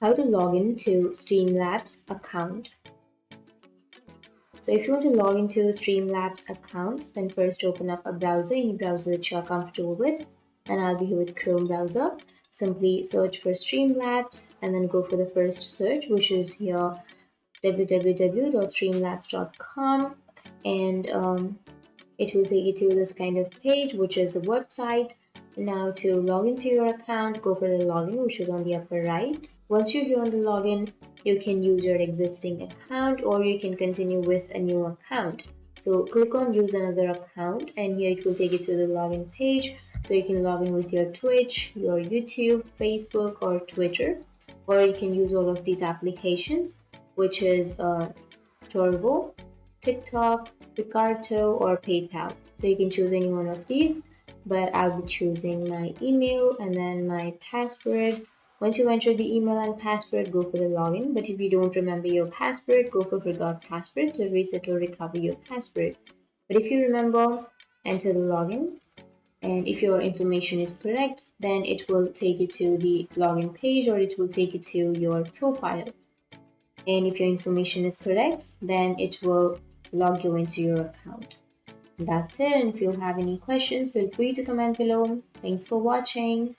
How to log into Streamlabs account. So if you want to log into Streamlabs account, then first open up a browser, any browser that you are comfortable with, and I'll be here with Chrome browser. Simply search for Streamlabs and then go for the first search, which is here www.streamlabs.com, and it will take you to this kind of page, which is the website. Now to log into your account, go for the login, which is on the upper right. Once you're here on the login, you can use your existing account or you can continue with a new account. So click on use another account and here it will take you to the login page. So you can log in with your Twitch, your YouTube, Facebook or Twitter, or you can use all of these applications, which is Turbo, TikTok, Picarto or PayPal. So you can choose any one of these, but I'll be choosing my email and then my password. Once you enter the email and password, go for the login. But if you don't remember your password, go for forgot password to reset or recover your password. But if you remember, enter the login. And if your information is correct, then it will take you to the login page or it will take you to your profile. And if your information is correct, then it will log you into your account. That's it. And if you have any questions, feel free to comment below. Thanks for watching.